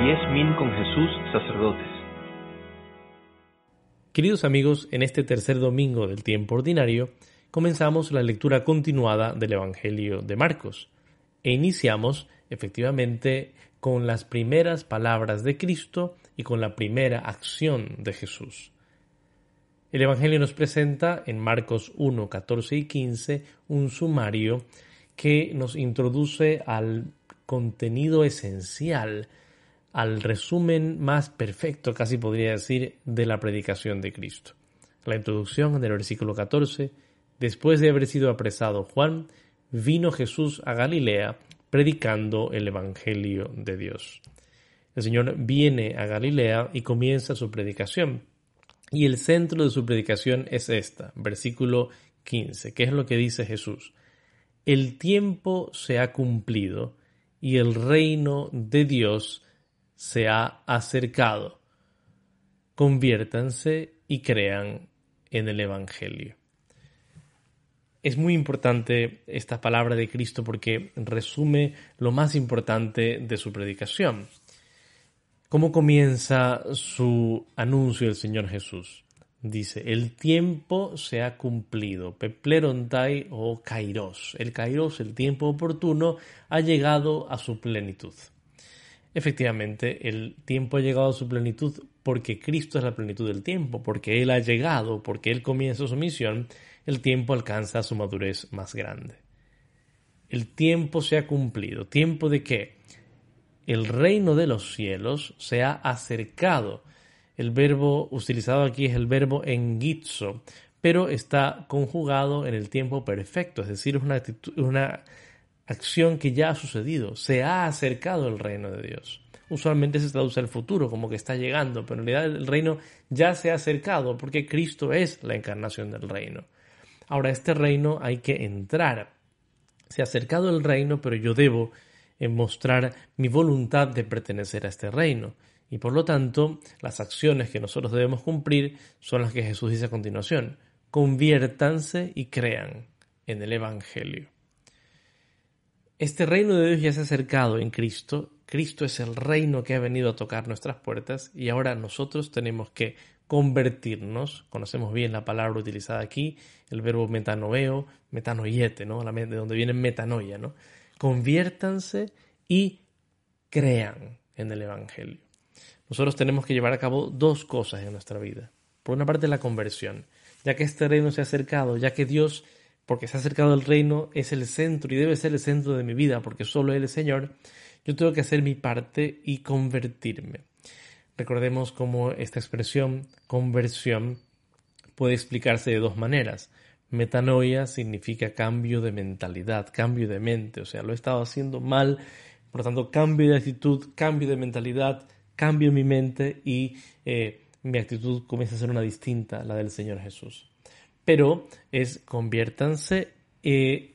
10.000 con Jesús, sacerdotes. Queridos amigos, en este tercer domingo del tiempo ordinario, comenzamos la lectura continuada del Evangelio de Marcos e iniciamos, efectivamente, con las primeras palabras de Cristo y con la primera acción de Jesús. El Evangelio nos presenta en Marcos 1, 14 y 15 un sumario que nos introduce al contenido esencial, al resumen más perfecto, casi podría decir, de la predicación de Cristo. La introducción en el versículo 14: después de haber sido apresado Juan, vino Jesús a Galilea predicando el Evangelio de Dios. El Señor viene a Galilea y comienza su predicación. Y el centro de su predicación es versículo 15. ¿Qué es lo que dice Jesús? El tiempo se ha cumplido y el reino de Dios se ha acercado. Conviértanse y crean en el Evangelio. Es muy importante esta palabra de Cristo porque resume lo más importante de su predicación. ¿Cómo comienza su anuncio el Señor Jesús? Dice, el tiempo se ha cumplido, peplerontai o kairos. El kairos, el tiempo oportuno, ha llegado a su plenitud. Efectivamente, el tiempo ha llegado a su plenitud porque Cristo es la plenitud del tiempo, porque Él ha llegado, porque Él comienza su misión, el tiempo alcanza su madurez más grande. El tiempo se ha cumplido. ¿Tiempo de qué? El reino de los cielos se ha acercado. El verbo utilizado aquí es el verbo engizo, pero está conjugado en el tiempo perfecto, es decir, es una acción que ya ha sucedido. Se ha acercado el reino de Dios. Usualmente se traduce al futuro, como que está llegando, pero en realidad el reino ya se ha acercado porque Cristo es la encarnación del reino. Ahora, este reino hay que entrar. Se ha acercado el reino, pero yo debo mostrar mi voluntad de pertenecer a este reino. Y por lo tanto, las acciones que nosotros debemos cumplir son las que Jesús dice a continuación. Conviértanse y crean en el Evangelio. Este reino de Dios ya se ha acercado en Cristo. Cristo es el reino que ha venido a tocar nuestras puertas y ahora nosotros tenemos que convertirnos. Conocemos bien la palabra utilizada aquí, el verbo metanoeo, metanoiete, ¿no? De donde viene metanoia, ¿no? Conviértanse y crean en el Evangelio. Nosotros tenemos que llevar a cabo dos cosas en nuestra vida. Por una parte, la conversión. Ya que este reino se ha acercado, ya que Dios, porque se ha acercado el reino, es el centro y debe ser el centro de mi vida, porque solo Él es Señor, yo tengo que hacer mi parte y convertirme. Recordemos cómo esta expresión, conversión, puede explicarse de dos maneras. Metanoia significa cambio de mentalidad, cambio de mente, o sea, lo he estado haciendo mal, por lo tanto, cambio de actitud, cambio de mentalidad, cambio mi mente y mi actitud comienza a ser una distinta, la del Señor Jesús. Pero conviértanse,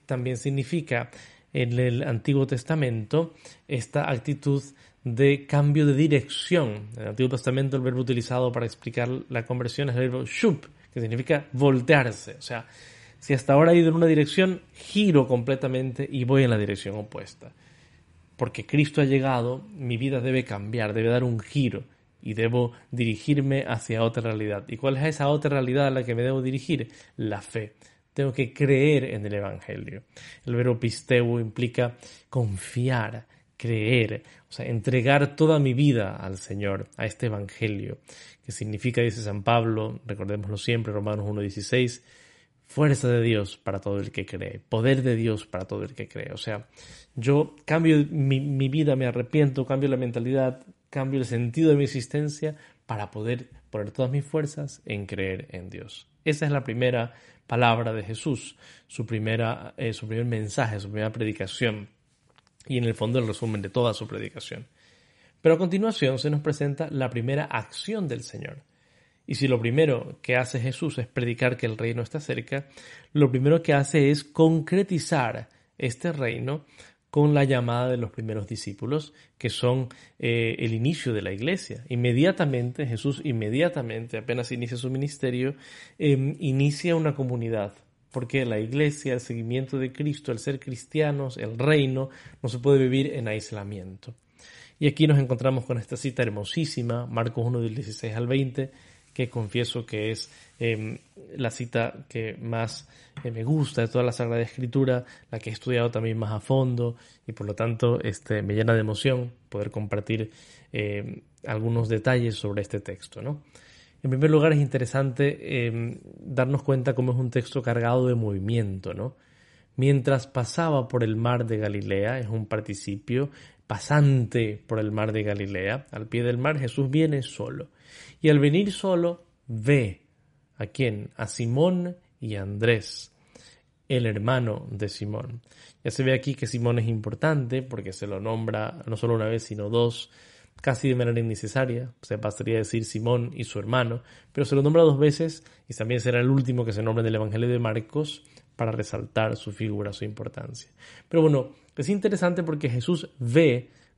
también significa en el Antiguo Testamento esta actitud de cambio de dirección. En el Antiguo Testamento el verbo utilizado para explicar la conversión es el verbo shup, que significa voltearse. O sea, si hasta ahora he ido en una dirección, giro completamente y voy en la dirección opuesta. Porque Cristo ha llegado, mi vida debe cambiar, debe dar un giro y debo dirigirme hacia otra realidad. ¿Y cuál es esa otra realidad a la que me debo dirigir? La fe. Tengo que creer en el Evangelio. El verbo pisteu implica confiar, creer, o sea, entregar toda mi vida al Señor, a este Evangelio, que significa, dice San Pablo, recordémoslo siempre, Romanos 1:16, fuerza de Dios para todo el que cree, poder de Dios para todo el que cree. O sea, yo cambio mi vida, me arrepiento, cambio la mentalidad, cambio el sentido de mi existencia para poder poner todas mis fuerzas en creer en Dios. Esa es la primera palabra de Jesús, su primer mensaje, su primera predicación y en el fondo el resumen de toda su predicación. Pero a continuación se nos presenta la primera acción del Señor. Y si lo primero que hace Jesús es predicar que el reino está cerca, lo primero que hace es concretizar este reino con la llamada de los primeros discípulos, que son el inicio de la iglesia. Jesús apenas inicia su ministerio, inicia una comunidad. Porque la iglesia, el seguimiento de Cristo, el ser cristianos, el reino, no se puede vivir en aislamiento. Y aquí nos encontramos con esta cita hermosísima, Marcos 1 del 16 al 20, que confieso que es la cita que más me gusta de toda la Sagrada Escritura, la que he estudiado también más a fondo, y por lo tanto me llena de emoción poder compartir algunos detalles sobre este texto, ¿no? En primer lugar, es interesante darnos cuenta cómo es un texto cargado de movimiento, ¿no? Mientras pasaba por el mar de Galilea, es un participio, pasante por el mar de Galilea, al pie del mar Jesús viene solo. Y al venir solo, ve ¿a quién? A Simón y a Andrés, el hermano de Simón. Ya se ve aquí que Simón es importante porque se lo nombra no solo una vez, sino dos, casi de manera innecesaria. Se pasaría a decir Simón y su hermano, pero se lo nombra dos veces y también será el último que se nombra en el Evangelio de Marcos para resaltar su figura, su importancia. Pero bueno, es interesante porque Jesús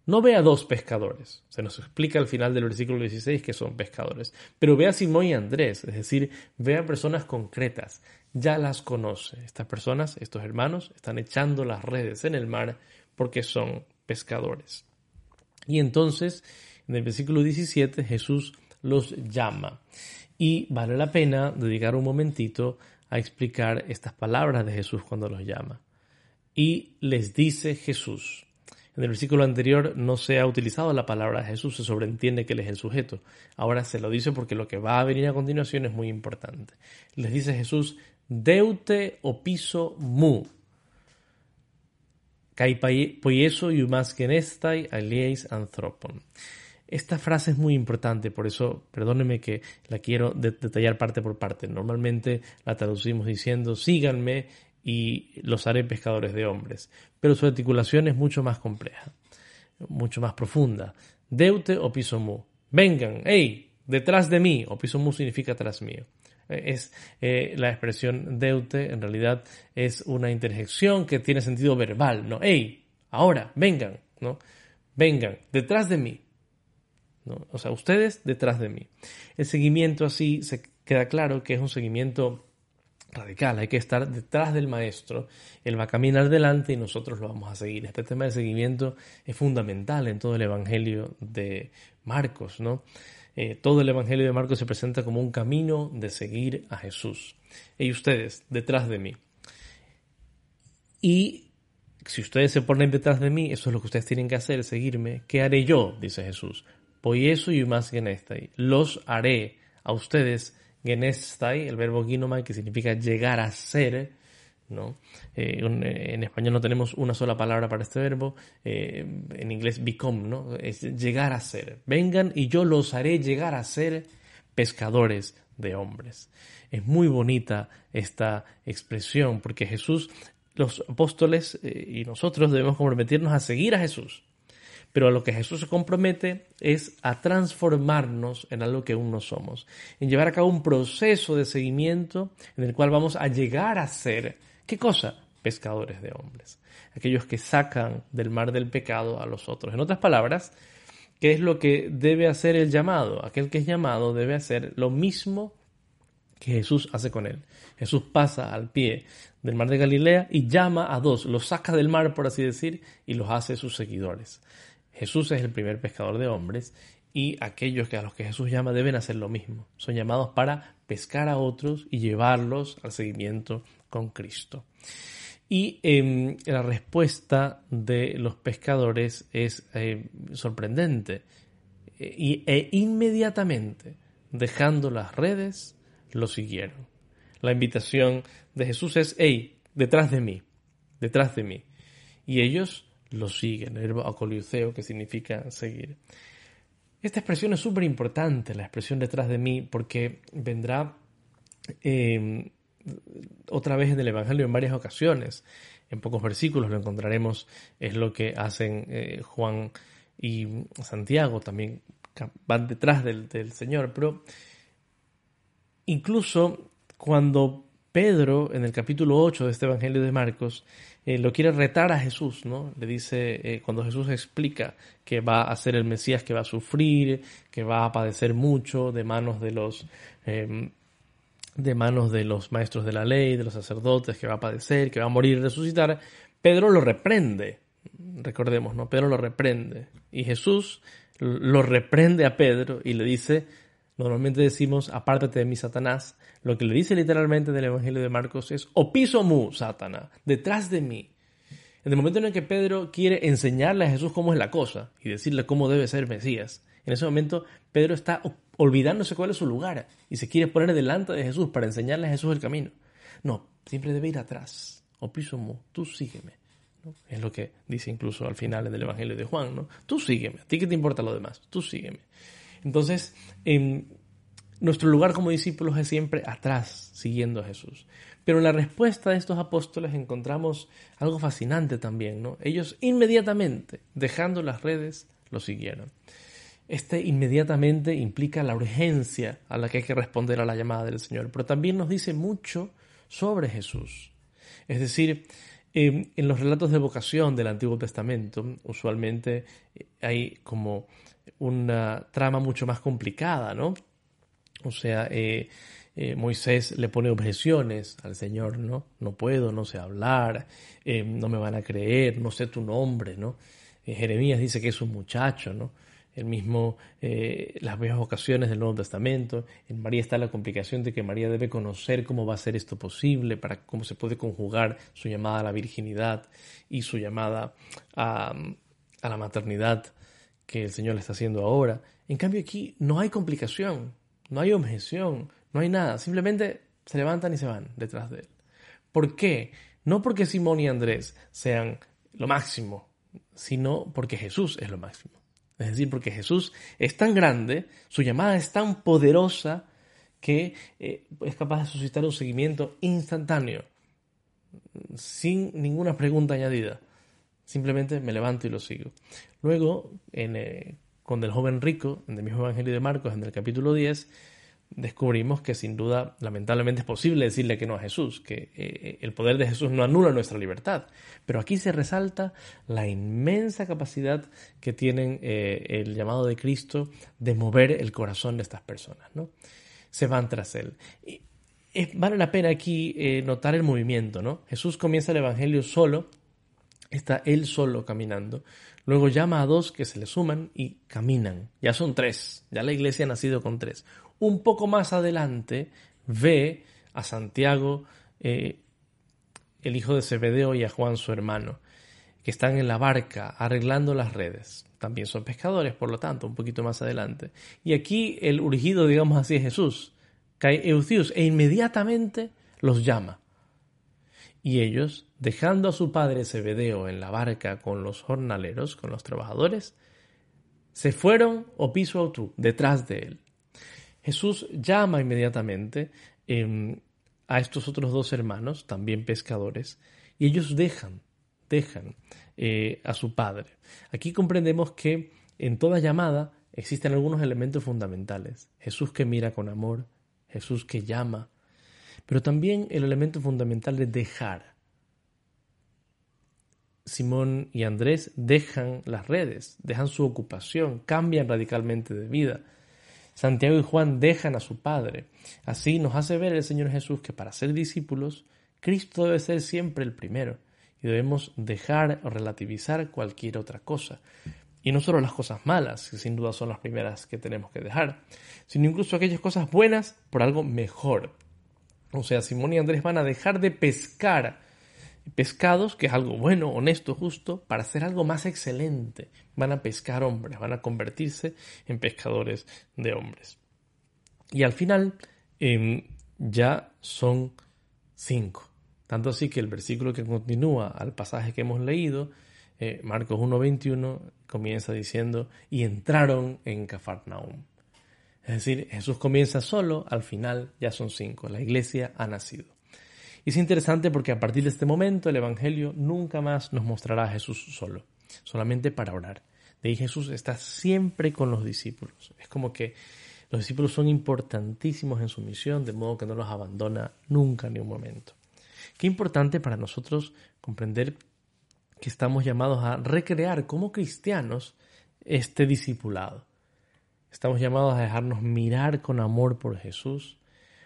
no ve a dos pescadores. Se nos explica al final del versículo 16 que son pescadores. Pero ve a Simón y a Andrés, es decir, ve a personas concretas. Ya las conoce. Estas personas, estos hermanos, están echando las redes en el mar porque son pescadores. Y entonces, en el versículo 17, Jesús los llama. Y vale la pena dedicar un momentito a explicar estas palabras de Jesús cuando los llama. Y les dice Jesús. En el versículo anterior no se ha utilizado la palabra Jesús, se sobreentiende que él es el sujeto. Ahora se lo dice porque lo que va a venir a continuación es muy importante. Les dice Jesús, deute opiso mu, kai poieso iumas genestai alieis anthropon. Esta frase es muy importante, por eso perdónenme que la quiero detallar parte por parte. Normalmente la traducimos diciendo, síganme y los haré pescadores de hombres. Pero su articulación es mucho más compleja, mucho más profunda. Deute opiso mu. Vengan, hey, detrás de mí. Opiso mu significa tras mío. Es la expresión deute, en realidad es una interjección que tiene sentido verbal, ¿no? Hey, ahora, vengan, ¿no? Vengan, detrás de mí. ¿No? O sea, ustedes detrás de mí. El seguimiento así se queda claro que es un seguimiento radical, hay que estar detrás del maestro, él va a caminar delante y nosotros lo vamos a seguir. Este tema de seguimiento es fundamental en todo el Evangelio de Marcos, ¿no? Todo el Evangelio de Marcos se presenta como un camino de seguir a Jesús. Y ustedes, detrás de mí. Y si ustedes se ponen detrás de mí, eso es lo que ustedes tienen que hacer, seguirme. ¿Qué haré yo? Dice Jesús. Poieso y más genestai. Los haré a ustedes genestai, el verbo ginomai, que significa llegar a ser, ¿no? En español no tenemos una sola palabra para este verbo, en inglés become, ¿no? Es llegar a ser. Vengan y yo los haré llegar a ser pescadores de hombres. Es muy bonita esta expresión porque Jesús, los apóstoles y nosotros debemos comprometernos a seguir a Jesús. Pero a lo que Jesús se compromete es a transformarnos en algo que aún no somos, en llevar a cabo un proceso de seguimiento en el cual vamos a llegar a ser, ¿qué cosa? Pescadores de hombres, aquellos que sacan del mar del pecado a los otros. En otras palabras, ¿qué es lo que debe hacer el llamado? Aquel que es llamado debe hacer lo mismo que Jesús hace con él. Jesús pasa al pie del mar de Galilea y llama a dos, los saca del mar, por así decir, y los hace sus seguidores. Jesús es el primer pescador de hombres y aquellos a los que Jesús llama deben hacer lo mismo. Son llamados para pescar a otros y llevarlos al seguimiento con Cristo. Y la respuesta de los pescadores es sorprendente. E inmediatamente, dejando las redes, lo siguieron. La invitación de Jesús es, hey, detrás de mí. Y ellos lo siguen, el verbo akoliutheo, que significa seguir. Esta expresión es súper importante, la expresión detrás de mí, porque vendrá otra vez en el Evangelio en varias ocasiones. En pocos versículos lo encontraremos, es lo que hacen Juan y Santiago, también van detrás del Señor. Pero incluso cuando Pedro, en el capítulo 8 de este Evangelio de Marcos, lo quiere retar a Jesús, ¿no? Le dice, cuando Jesús explica que va a ser el Mesías, que va a sufrir, que va a padecer mucho de manos de los maestros de la ley, de los sacerdotes, que va a padecer, que va a morir y resucitar, Pedro lo reprende. recordemos, ¿no? Pedro lo reprende y Jesús lo reprende a Pedro y le dice, normalmente decimos, apártate de mí, Satanás. Lo que le dice literalmente en el Evangelio de Marcos es, opiso mu, Satanás, detrás de mí. En el momento en el que Pedro quiere enseñarle a Jesús cómo es la cosa y decirle cómo debe ser Mesías, en ese momento Pedro está olvidándose cuál es su lugar y se quiere poner delante de Jesús para enseñarle a Jesús el camino. No, siempre debe ir atrás. Opiso mu, tú sígueme, ¿no? Es lo que dice incluso al final en el Evangelio de Juan, ¿no? Tú sígueme, ¿a ti qué te importa lo demás? Tú sígueme. Entonces, nuestro lugar como discípulos es siempre atrás, siguiendo a Jesús. Pero en la respuesta de estos apóstoles encontramos algo fascinante también, ¿no? Ellos inmediatamente, dejando las redes, lo siguieron. Inmediatamente implica la urgencia a la que hay que responder a la llamada del Señor, pero también nos dice mucho sobre Jesús. Es decir, en los relatos de vocación del Antiguo Testamento, usualmente hay como una trama mucho más complicada, ¿no? O sea, Moisés le pone objeciones al Señor, ¿no? No puedo, no sé hablar, no me van a creer, no sé tu nombre, ¿no? Jeremías dice que es un muchacho, ¿no? El mismo, las mismas vocaciones del Nuevo Testamento. En María está la complicación de que María debe conocer cómo va a ser esto posible, cómo se puede conjugar su llamada a la virginidad y su llamada a la maternidad que el Señor le está haciendo ahora. En cambio aquí no hay complicación, no hay objeción, no hay nada. Simplemente se levantan y se van detrás de él. ¿Por qué? No porque Simón y Andrés sean lo máximo, sino porque Jesús es lo máximo. Es decir, porque Jesús es tan grande, su llamada es tan poderosa que es capaz de suscitar un seguimiento instantáneo, sin ninguna pregunta añadida. Simplemente me levanto y lo sigo. Luego, con el joven rico, en el mismo Evangelio de Marcos, en el capítulo 10, descubrimos que sin duda, lamentablemente, es posible decirle que no a Jesús, que el poder de Jesús no anula nuestra libertad. Pero aquí se resalta la inmensa capacidad que tienen el llamado de Cristo de mover el corazón de estas personas, ¿no? Se van tras él. Y vale la pena aquí notar el movimiento, ¿no? Jesús comienza el Evangelio solo, está él solo caminando. Luego llama a 2 que se le suman y caminan. Ya son 3. Ya la iglesia ha nacido con 3. Un poco más adelante ve a Santiago, el hijo de Zebedeo, y a Juan, su hermano, que están en la barca arreglando las redes. También son pescadores, por lo tanto, un poquito más adelante. Y aquí el urgido, digamos así, es Jesús. Cae Eucíos e inmediatamente los llama. Y ellos, dejando a su padre Zebedeo en la barca con los jornaleros, con los trabajadores, se fueron opiso autú, detrás de él. Jesús llama inmediatamente a estos otros 2 hermanos, también pescadores, y ellos dejan a su padre. Aquí comprendemos que en toda llamada existen algunos elementos fundamentales. Jesús que mira con amor, Jesús que llama, pero también el elemento fundamental de dejar. Simón y Andrés dejan las redes, dejan su ocupación, cambian radicalmente de vida. Santiago y Juan dejan a su Padre. Así nos hace ver el Señor Jesús que para ser discípulos, Cristo debe ser siempre el primero y debemos dejar o relativizar cualquier otra cosa. Y no solo las cosas malas, que sin duda son las primeras que tenemos que dejar, sino incluso aquellas cosas buenas por algo mejor. O sea, Simón y Andrés van a dejar de pescar pescados, que es algo bueno, honesto, justo, para hacer algo más excelente. Van a pescar hombres, van a convertirse en pescadores de hombres. Y al final ya son 5. Tanto así que el versículo que continúa al pasaje que hemos leído, Marcos 1:21, comienza diciendo, y entraron en Cafarnaúm. Es decir, Jesús comienza solo, al final ya son 5. La iglesia ha nacido. Y es interesante porque a partir de este momento el Evangelio nunca más nos mostrará a Jesús solo, solamente para orar. De ahí Jesús está siempre con los discípulos. Es como que los discípulos son importantísimos en su misión, de modo que no los abandona nunca ni un momento. Qué importante para nosotros comprender que estamos llamados a recrear como cristianos este discipulado. Estamos llamados a dejarnos mirar con amor por Jesús,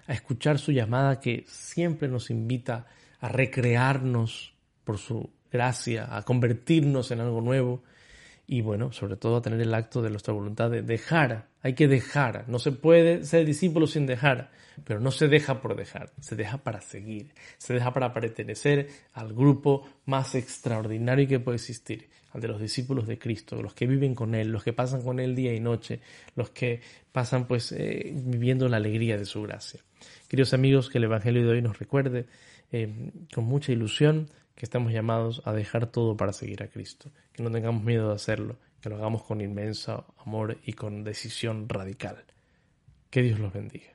a escuchar su llamada que siempre nos invita a recrearnos por su gracia, a convertirnos en algo nuevo y bueno, sobre todo a tener el acto de nuestra voluntad de dejar. Hay que dejar, no se puede ser discípulo sin dejar, pero no se deja por dejar, se deja para seguir, se deja para pertenecer al grupo más extraordinario que puede existir, al de los discípulos de Cristo, los que viven con Él, los que pasan con Él día y noche, los que pasan viviendo la alegría de su gracia. Queridos amigos, que el Evangelio de hoy nos recuerde con mucha ilusión que estamos llamados a dejar todo para seguir a Cristo, que no tengamos miedo de hacerlo, que lo hagamos con inmenso amor y con decisión radical. Que Dios los bendiga.